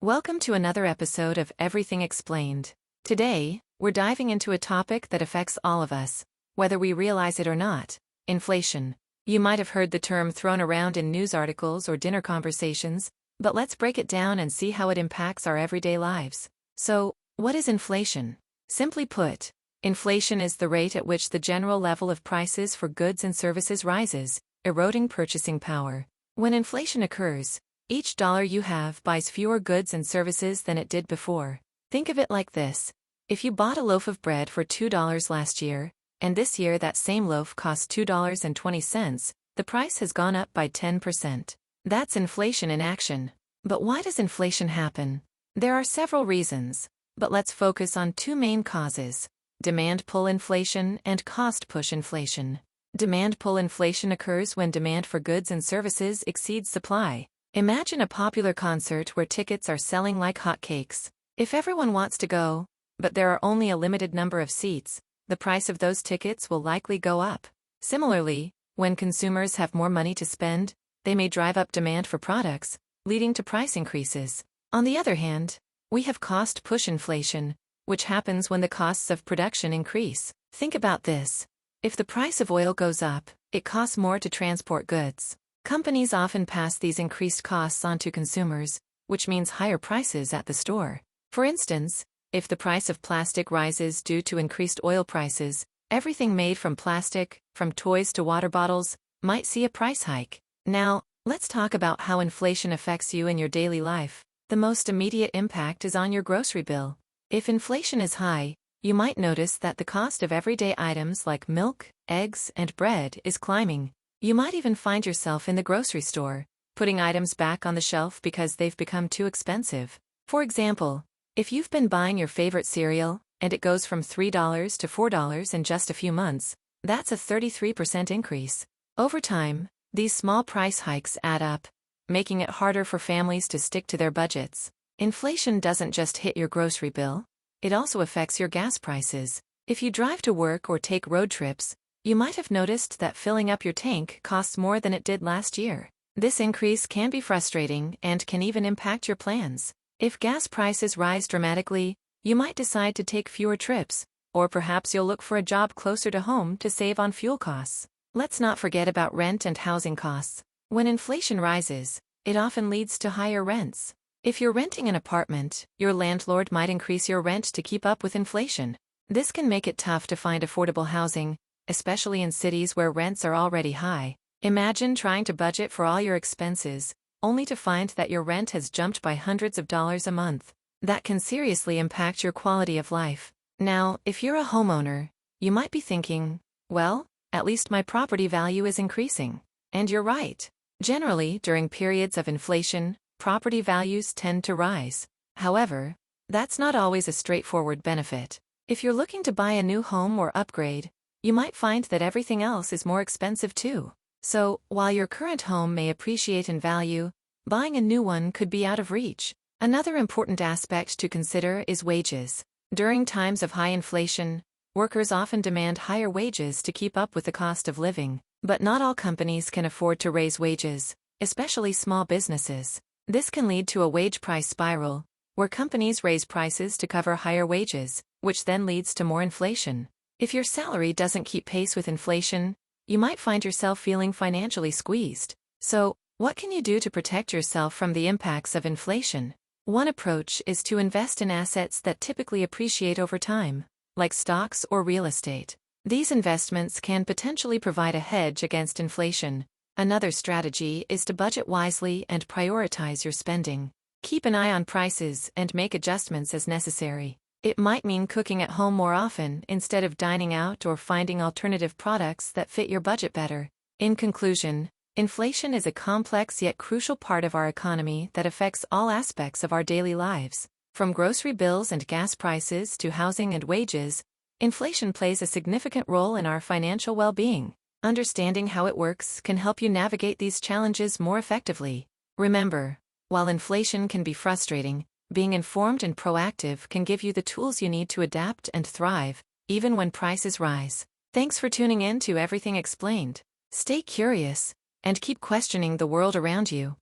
Welcome to another episode of Everything Explained. Today, we're diving into a topic that affects all of us, whether we realize it or not: inflation. You might have heard the term thrown around in news articles or dinner conversations, but let's break it down and see how it impacts our everyday lives. So, what is inflation? Simply put, inflation is the rate at which the general level of prices for goods and services rises, eroding purchasing power. When inflation occurs, each dollar you have buys fewer goods and services than it did before. Think of it like this: if you bought a loaf of bread for $2 last year, and this year that same loaf costs $2.20, the price has gone up by 10%. That's inflation in action. But why does inflation happen? There are several reasons, but let's focus on two main causes: demand pull inflation and cost push inflation. Demand pull inflation occurs when demand for goods and services exceeds supply. Imagine a popular concert where tickets are selling like hotcakes. If everyone wants to go, but there are only a limited number of seats, the price of those tickets will likely go up. Similarly, when consumers have more money to spend, they may drive up demand for products, leading to price increases. On the other hand, we have cost push inflation, which happens when the costs of production increase. Think about this. If the price of oil goes up, it costs more to transport goods. Companies often pass these increased costs on to consumers, which means higher prices at the store. For instance, if the price of plastic rises due to increased oil prices, everything made from plastic, from toys to water bottles, might see a price hike. Now, let's talk about how inflation affects you in your daily life. The most immediate impact is on your grocery bill. If inflation is high, you might notice that the cost of everyday items like milk, eggs, and bread is climbing. You might even find yourself in the grocery store, putting items back on the shelf because they've become too expensive. For example, if you've been buying your favorite cereal, and it goes from $3 to $4 in just a few months, that's a 33% increase. Over time, these small price hikes add up, making it harder for families to stick to their budgets. Inflation doesn't just hit your grocery bill, it also affects your gas prices. If you drive to work or take road trips, you might have noticed that filling up your tank costs more than it did last year. This increase can be frustrating and can even impact your plans. If gas prices rise dramatically, you might decide to take fewer trips, or perhaps you'll look for a job closer to home to save on fuel costs. Let's not forget about rent and housing costs. When inflation rises, it often leads to higher rents. If you're renting an apartment, your landlord might increase your rent to keep up with inflation. This can make it tough to find affordable housing, especially in cities where rents are already high. Imagine trying to budget for all your expenses, only to find that your rent has jumped by hundreds of dollars a month. That can seriously impact your quality of life. Now, if you're a homeowner, you might be thinking, well, at least my property value is increasing. And you're right. Generally, during periods of inflation, property values tend to rise. However, that's not always a straightforward benefit. If you're looking to buy a new home or upgrade, you might find that everything else is more expensive too. So, while your current home may appreciate in value, buying a new one could be out of reach. Another important aspect to consider is wages. During times of high inflation, workers often demand higher wages to keep up with the cost of living. But not all companies can afford to raise wages, especially small businesses. This can lead to a wage price spiral, where companies raise prices to cover higher wages, which then leads to more inflation. If your salary doesn't keep pace with inflation, you might find yourself feeling financially squeezed. So, what can you do to protect yourself from the impacts of inflation? One approach is to invest in assets that typically appreciate over time, like stocks or real estate. These investments can potentially provide a hedge against inflation. Another strategy is to budget wisely and prioritize your spending. Keep an eye on prices and make adjustments as necessary. It might mean cooking at home more often instead of dining out or finding alternative products that fit your budget better. In conclusion, inflation is a complex yet crucial part of our economy that affects all aspects of our daily lives. From grocery bills and gas prices to housing and wages, inflation plays a significant role in our financial well-being. Understanding how it works can help you navigate these challenges more effectively. Remember, while inflation can be frustrating, being informed and proactive can give you the tools you need to adapt and thrive, even when prices rise. Thanks for tuning in to Everything Explained. Stay curious, and keep questioning the world around you.